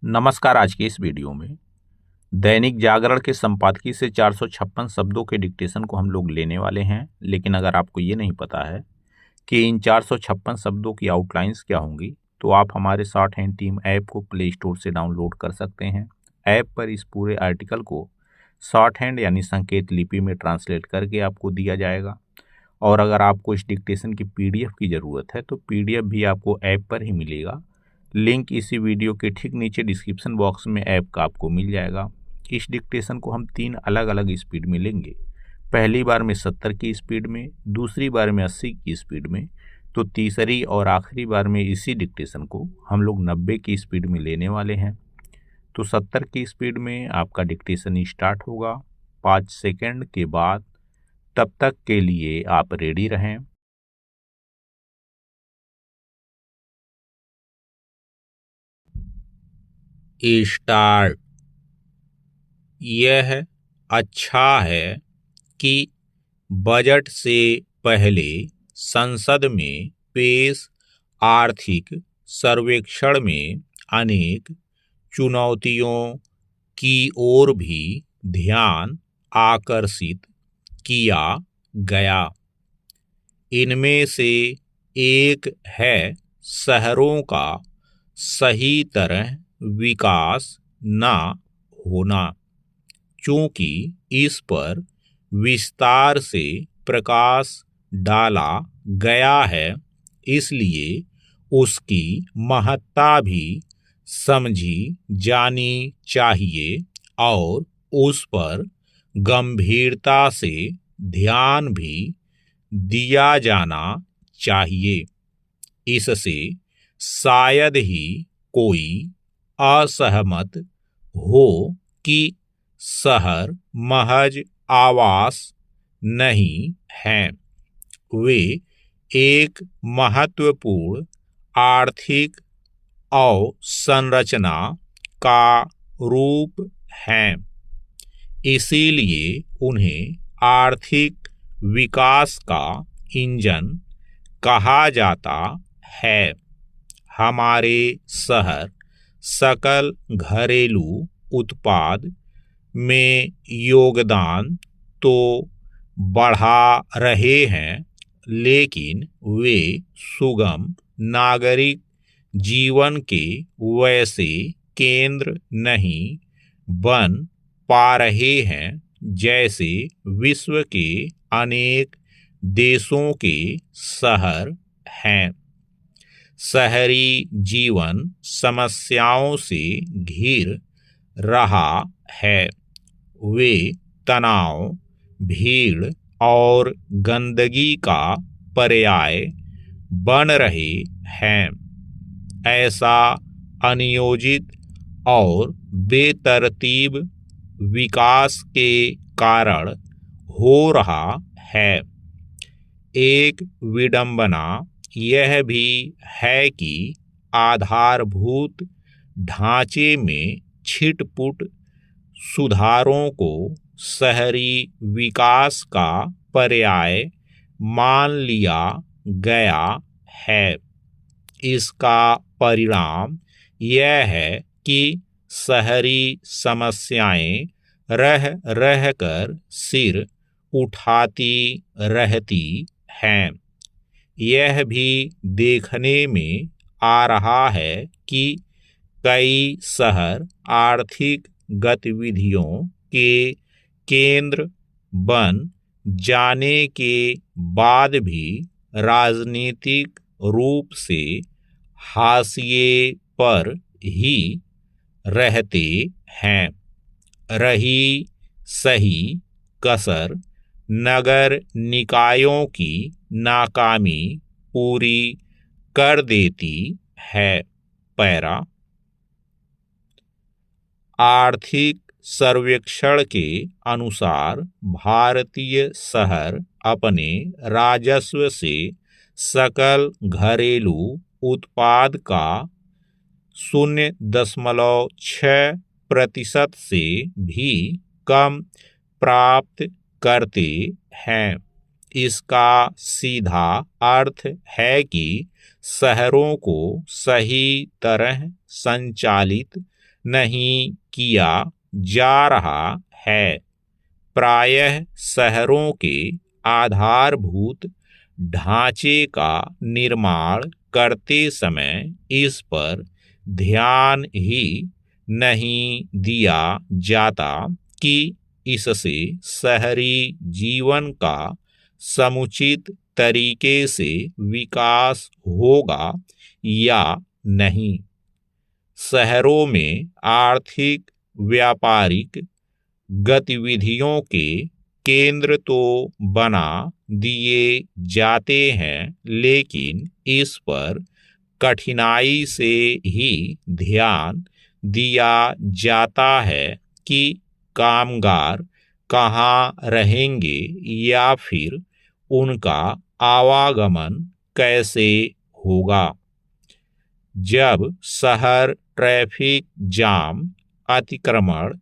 नमस्कार। आज की इस वीडियो में दैनिक जागरण के संपादकीय से 456 शब्दों के डिक्टेशन को हम लोग लेने वाले हैं। लेकिन अगर आपको ये नहीं पता है कि इन 456 शब्दों की आउटलाइंस क्या होंगी, तो आप हमारे शॉर्ट हैंड टीम ऐप को प्ले स्टोर से डाउनलोड कर सकते हैं। ऐप पर इस पूरे आर्टिकल को शॉर्ट हैंड यानी संकेत लिपि में ट्रांसलेट करके आपको दिया जाएगा। और अगर आपको इस डिक्टेशन की पीडीएफ की ज़रूरत है तो पीडीएफ भी आपको ऐप पर ही मिलेगा। लिंक इसी वीडियो के ठीक नीचे डिस्क्रिप्शन बॉक्स में ऐप का आपको मिल जाएगा। इस डिक्टेशन को हम 3 अलग अलग स्पीड में लेंगे। पहली बार में 70 की स्पीड में, दूसरी बार में 80 की स्पीड में, तो तीसरी और आखिरी बार में इसी डिक्टेशन को हम लोग 90 की स्पीड में लेने वाले हैं। तो 70 की स्पीड में आपका डिक्टेशन स्टार्ट होगा 5 सेकंड के बाद। तब तक के लिए आप रेडी रहें। स्टार्ट। यह अच्छा है कि बजट से पहले संसद में पेश आर्थिक सर्वेक्षण में अनेक चुनौतियों की ओर भी ध्यान आकर्षित किया गया। इनमें से एक है शहरों का सही तरह विकास न होना। चूंकि इस पर विस्तार से प्रकाश डाला गया है, इसलिए उसकी महत्ता भी समझी जानी चाहिए और उस पर गंभीरता से ध्यान भी दिया जाना चाहिए। इससे शायद ही कोई असहमत हो कि शहर महज आवास नहीं हैं, वे एक महत्वपूर्ण आर्थिक अवसंरचना का रूप हैं। इसीलिए उन्हें आर्थिक विकास का इंजन कहा जाता है। हमारे शहर सकल घरेलू उत्पाद में योगदान तो बढ़ा रहे हैं, लेकिन वे सुगम नागरिक जीवन के वैसे केंद्र नहीं बन पा रहे हैं जैसे विश्व के अनेक देशों के शहर हैं। शहरी जीवन समस्याओं से घिर रहा है। वे तनाव, भीड़ और गंदगी का पर्याय बन रहे हैं। ऐसा अनियोजित और बेतरतीब विकास के कारण हो रहा है। एक विडंबना यह भी है कि आधारभूत ढांचे में छिटपुट सुधारों को शहरी विकास का पर्याय मान लिया गया है। इसका परिणाम यह है कि शहरी समस्याएं रह रहकर सिर उठाती रहती हैं। यह भी देखने में आ रहा है कि कई शहर आर्थिक गतिविधियों के केंद्र बन जाने के बाद भी राजनीतिक रूप से हाशिए पर ही रहते हैं। रही सही कसर नगर निकायों की नाकामी पूरी कर देती है। पैरा। आर्थिक सर्वेक्षण के अनुसार भारतीय शहर अपने राजस्व से सकल घरेलू उत्पाद का 0.6% से भी कम प्राप्त करते हैं। इसका सीधा अर्थ है कि शहरों को सही तरह संचालित नहीं किया जा रहा है। प्रायः शहरों के आधारभूत ढांचे का निर्माण करते समय इस पर ध्यान ही नहीं दिया जाता कि इससे शहरी जीवन का समुचित तरीके से विकास होगा या नहीं। शहरों में आर्थिक व्यापारिक गतिविधियों के केंद्र तो बना दिए जाते हैं, लेकिन इस पर कठिनाई से ही ध्यान दिया जाता है कि कामगार कहाँ रहेंगे या फिर उनका आवागमन कैसे होगा। जब शहर ट्रैफिक जाम, अतिक्रमण,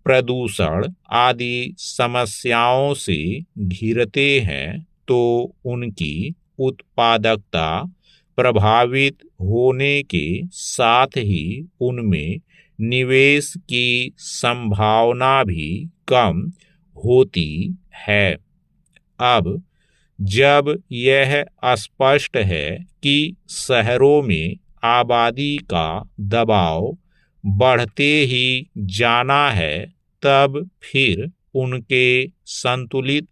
प्रदूषण आदि समस्याओं से घिरते हैं तो उनकी उत्पादकता प्रभावित होने के साथ ही उनमें निवेश की संभावना भी कम होती है। अब जब यह स्पष्ट है कि शहरों में आबादी का दबाव बढ़ते ही जाना है, तब फिर उनके संतुलित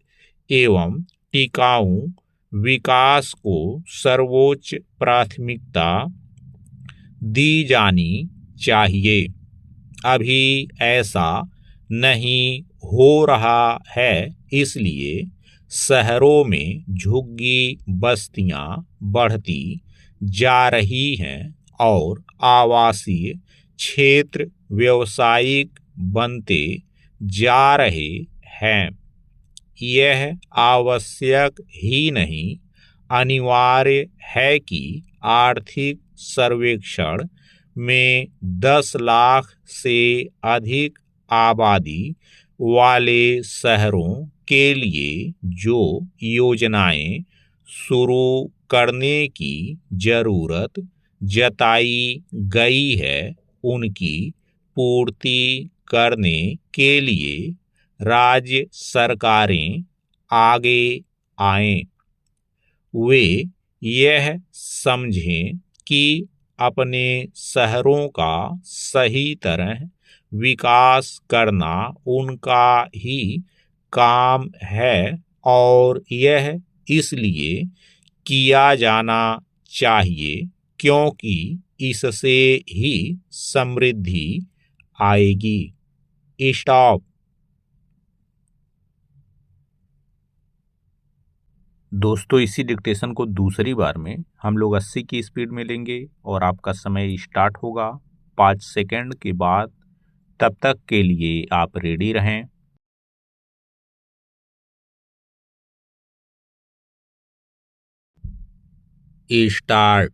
एवं टिकाऊ विकास को सर्वोच्च प्राथमिकता दी जानी चाहिए। अभी ऐसा नहीं हो रहा है, इसलिए शहरों में झुग्गी बस्तियां बढ़ती जा रही हैं और आवासीय क्षेत्र व्यावसायिक बनते जा रहे हैं। यह आवश्यक ही नहीं, अनिवार्य है कि आर्थिक सर्वेक्षण में 10 लाख से अधिक आबादी वाले शहरों के लिए जो योजनाएं शुरू करने की जरूरत जताई गई है, उनकी पूर्ति करने के लिए राज्य सरकारें आगे आएं। वे यह समझें कि अपने शहरों का सही तरह विकास करना उनका ही काम है और यह इसलिए किया जाना चाहिए क्योंकि इससे ही समृद्धि आएगी। स्टॉप। दोस्तों, इसी डिक्टेशन को दूसरी बार में हम लोग 80 की स्पीड में लेंगे और आपका समय स्टार्ट होगा 5 सेकंड के बाद। तब तक के लिए आप रेडी रहें। स्टार्ट।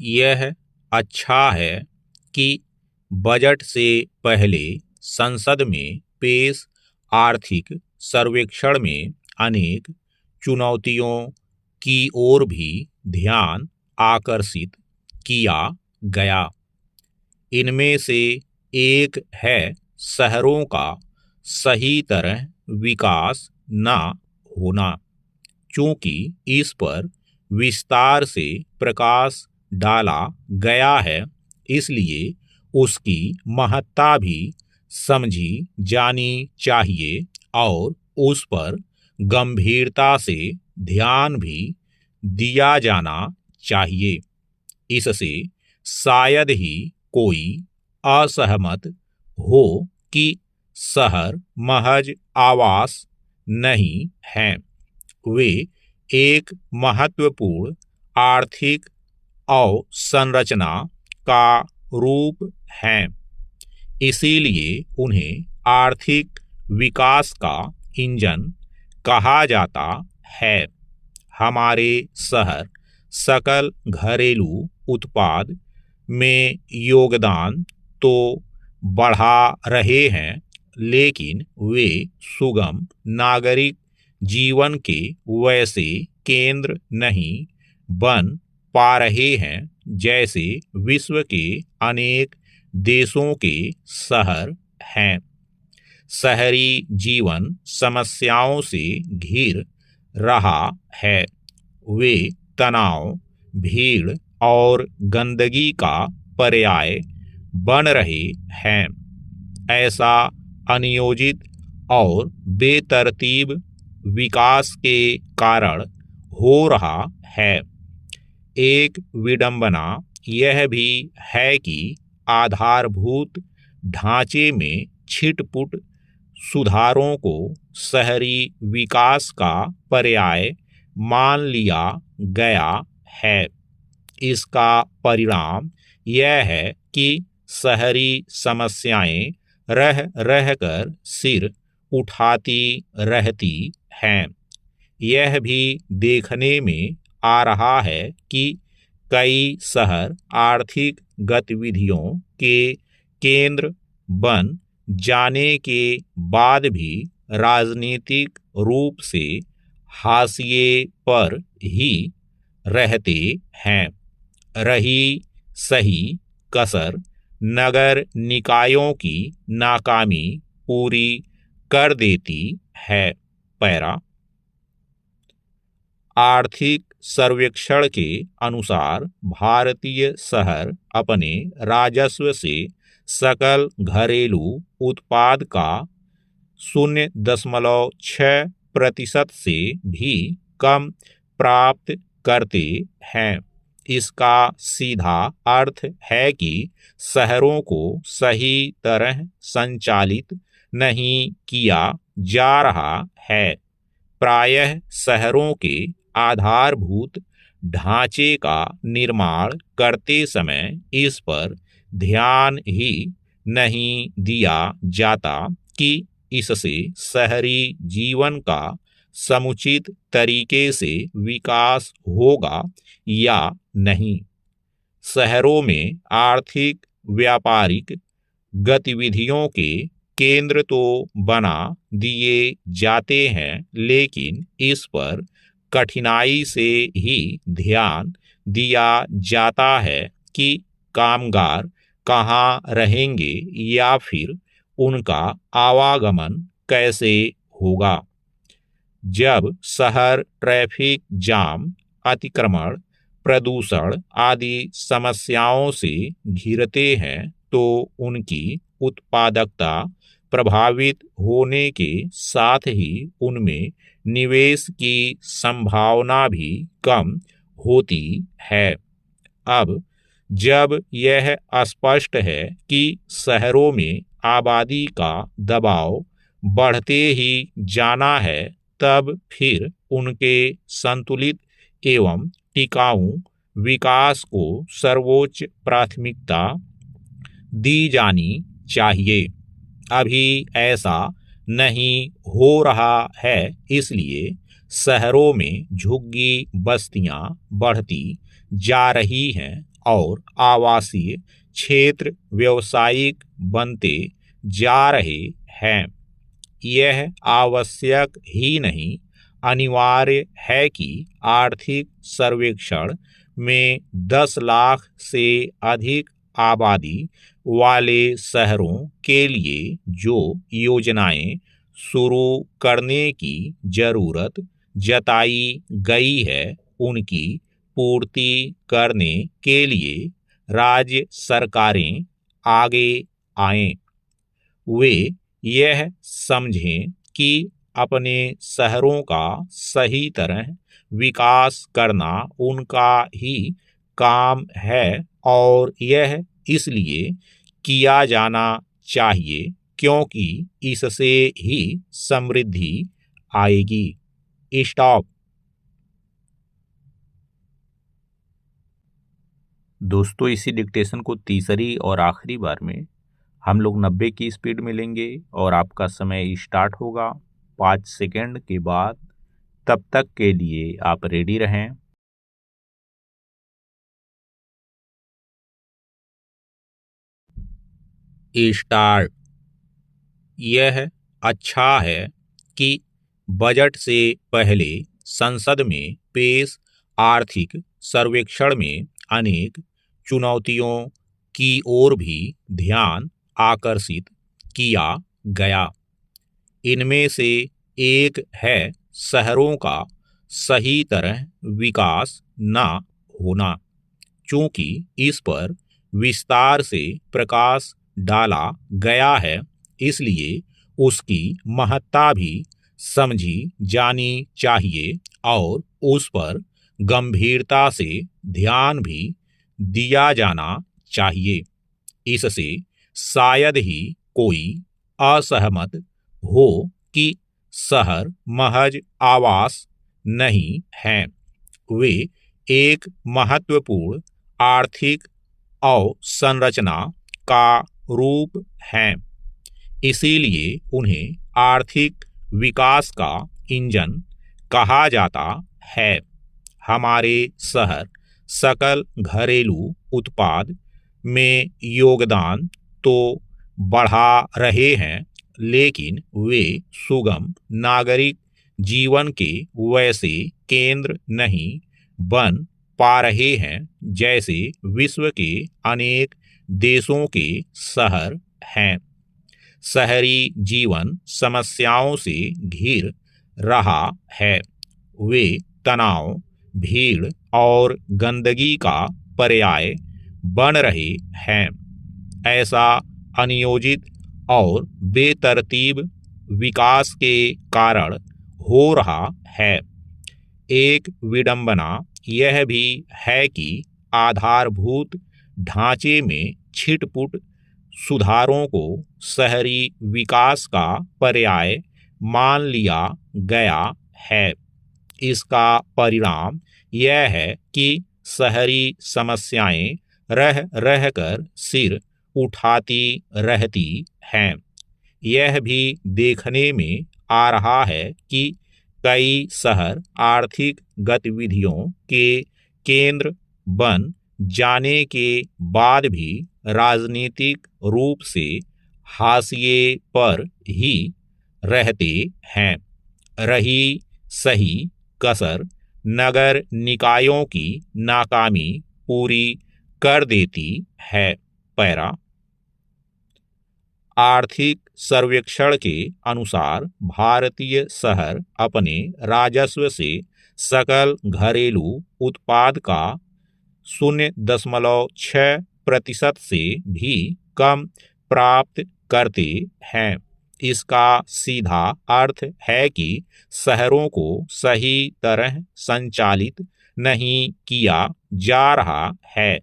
यह अच्छा है कि बजट से पहले संसद में पेश आर्थिक सर्वेक्षण में अनेक चुनौतियों की ओर भी ध्यान आकर्षित किया गया। इनमें से एक है शहरों का सही तरह विकास न होना। चूंकि इस पर विस्तार से प्रकाश डाला गया है, इसलिए उसकी महत्ता भी समझी जानी चाहिए और उस पर गंभीरता से ध्यान भी दिया जाना चाहिए। इससे शायद ही कोई असहमत हो कि शहर महज आवास नहीं हैं, वे एक महत्वपूर्ण आर्थिक अवसंरचना का रूप हैं। इसीलिए उन्हें आर्थिक विकास का इंजन कहा जाता है। हमारे शहर सकल घरेलू उत्पाद में योगदान तो बढ़ा रहे हैं, लेकिन वे सुगम नागरिक जीवन के वैसे केंद्र नहीं बन पा रहे हैं जैसे विश्व के अनेक देशों के शहर हैं। शहरी जीवन समस्याओं से घिर रहा है। वे तनाव, भीड़ और गंदगी का पर्याय बन रहे हैं। ऐसा अनियोजित और बेतरतीब विकास के कारण हो रहा है। एक विडंबना यह भी है कि आधारभूत ढांचे में छिटपुट सुधारों को शहरी विकास का पर्याय मान लिया गया है। इसका परिणाम यह है कि शहरी समस्याएं रह रहकर सिर उठाती रहती हैं। यह भी देखने में आ रहा है कि कई शहर आर्थिक गतिविधियों के केंद्र बन जाने के बाद भी राजनीतिक रूप से हाशिए पर ही रहते हैं। रही सही कसर नगर निकायों की नाकामी पूरी कर देती है। पैरा आर्थिक सर्वेक्षण के अनुसार भारतीय शहर अपने राजस्व से सकल घरेलू उत्पाद का 0.6% से भी कम प्राप्त करते हैं। इसका सीधा अर्थ है कि शहरों को सही तरह संचालित नहीं किया जा रहा है। प्रायः शहरों के आधारभूत ढांचे का निर्माण करते समय इस पर ध्यान ही नहीं दिया जाता कि इससे शहरी जीवन का समुचित तरीके से विकास होगा या नहीं। शहरों में आर्थिक व्यापारिक गतिविधियों के केंद्र तो बना दिए जाते हैं, लेकिन इस पर कठिनाई से ही ध्यान दिया जाता है कि कामगार कहाँ रहेंगे या फिर उनका आवागमन कैसे होगा। जब शहर ट्रैफिक जाम, अतिक्रमण, प्रदूषण आदि समस्याओं से घिरते हैं तो उनकी उत्पादकता प्रभावित होने के साथ ही उनमें निवेश की संभावना भी कम होती है। अब जब यह स्पष्ट है कि शहरों में आबादी का दबाव बढ़ते ही जाना है, तब फिर उनके संतुलित एवं टिकाऊ विकास को सर्वोच्च प्राथमिकता दी जानी चाहिए। अभी ऐसा नहीं हो रहा है, इसलिए शहरों में झुग्गी बस्तियां बढ़ती जा रही हैं और आवासीय क्षेत्र व्यावसायिक बनते जा रहे हैं। यह आवश्यक ही नहीं, अनिवार्य है कि आर्थिक सर्वेक्षण में 10 लाख से अधिक आबादी वाले शहरों के लिए जो योजनाएं शुरू करने की जरूरत जताई गई है, उनकी पूर्ति करने के लिए राज्य सरकारें आगे आएं। वे यह समझें कि अपने शहरों का सही तरह विकास करना उनका ही काम है और यह इसलिए किया जाना चाहिए क्योंकि इससे ही समृद्धि आएगी। स्टॉप। दोस्तों, इसी डिक्टेशन को तीसरी और आखिरी बार में हम लोग 90 की स्पीड में लेंगे और आपका समय स्टार्ट होगा 5 सेकंड के बाद। तब तक के लिए आप रेडी रहें। स्टार्ट। यह अच्छा है कि बजट से पहले संसद में पेश आर्थिक सर्वेक्षण में अनेक चुनौतियों की ओर भी ध्यान आकर्षित किया गया। इनमें से एक है शहरों का सही तरह विकास न होना। चूंकि इस पर विस्तार से प्रकाश डाला गया है, इसलिए उसकी महत्ता भी समझी जानी चाहिए और उस पर गंभीरता से ध्यान भी दिया जाना चाहिए। इससे शायद ही कोई असहमत हो कि शहर महज आवास नहीं हैं, वे एक महत्वपूर्ण आर्थिक अवसंरचना का रूप हैं। इसीलिए उन्हें आर्थिक विकास का इंजन कहा जाता है। हमारे शहर सकल घरेलू उत्पाद में योगदान तो बढ़ा रहे हैं, लेकिन वे सुगम नागरिक जीवन के वैसे केंद्र नहीं बन पा रहे हैं जैसे विश्व के अनेक देशों के शहर हैं। शहरी जीवन समस्याओं से घिर रहा है। वे तनाव, भीड़ और गंदगी का पर्याय बन रहे हैं। ऐसा अनियोजित और बेतरतीब विकास के कारण हो रहा है। एक विडंबना यह भी है कि आधारभूत ढांचे में छिटपुट सुधारों को शहरी विकास का पर्याय मान लिया गया है। इसका परिणाम यह है कि शहरी समस्याएं रह रहकर सिर उठाती रहती हैं। यह भी देखने में आ रहा है कि कई शहर आर्थिक गतिविधियों के केंद्र बन जाने के बाद भी राजनीतिक रूप से हाशिए पर ही रहते हैं। रही सही कसर नगर निकायों की नाकामी पूरी कर देती है। पैरा आर्थिक सर्वेक्षण के अनुसार भारतीय शहर अपने राजस्व से सकल घरेलू उत्पाद का 0.6% से भी कम प्राप्त करते हैं। इसका सीधा अर्थ है कि शहरों को सही तरह संचालित नहीं किया जा रहा है।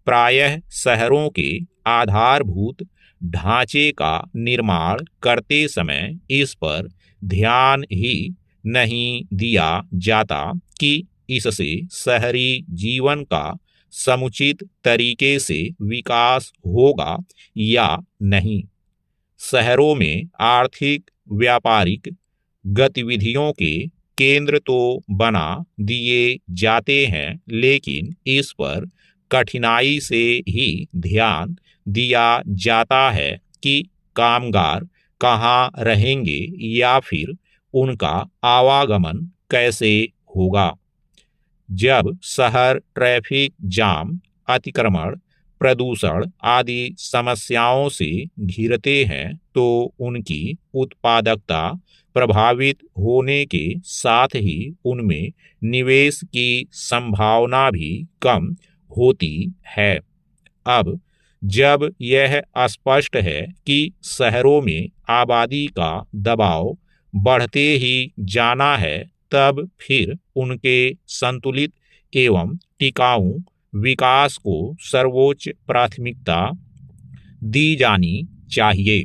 प्रायः शहरों के आधारभूत ढांचे का निर्माण करते समय इस पर ध्यान ही नहीं दिया जाता कि इससे शहरी जीवन का समुचित तरीके से विकास होगा या नहीं। शहरों में आर्थिक व्यापारिक गतिविधियों के केंद्र तो बना दिए जाते हैं, लेकिन इस पर कठिनाई से ही ध्यान दिया जाता है कि कामगार कहाँ रहेंगे या फिर उनका आवागमन कैसे होगा। जब शहर ट्रैफिक जाम, अतिक्रमण, प्रदूषण आदि समस्याओं से घिरते हैं तो उनकी उत्पादकता प्रभावित होने के साथ ही उनमें निवेश की संभावना भी कम होती है। अब जब यह स्पष्ट है कि शहरों में आबादी का दबाव बढ़ते ही जाना है, तब फिर उनके संतुलित एवं टिकाऊ विकास को सर्वोच्च प्राथमिकता दी जानी चाहिए।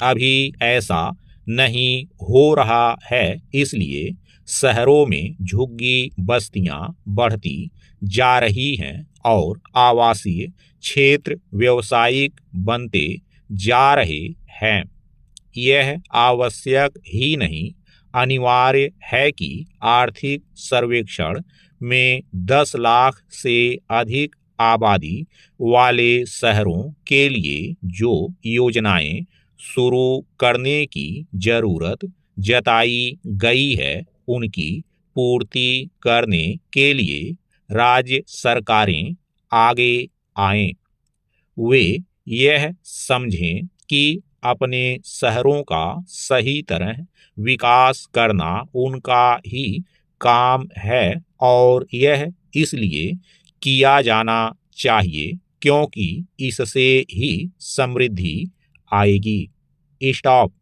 अभी ऐसा नहीं हो रहा है, इसलिए शहरों में झुग्गी बस्तियां बढ़ती जा रही हैं और आवासीय क्षेत्र व्यावसायिक बनते जा रहे हैं। यह आवश्यक ही नहीं, अनिवार्य है कि आर्थिक सर्वेक्षण में 10 लाख से अधिक आबादी वाले शहरों के लिए जो योजनाएं शुरू करने की जरूरत जताई गई है, उनकी पूर्ति करने के लिए राज्य सरकारें आगे आएं। वे यह समझें कि अपने शहरों का सही तरह विकास करना उनका ही काम है और यह इसलिए किया जाना चाहिए क्योंकि इससे ही समृद्धि आएगी। स्टॉप।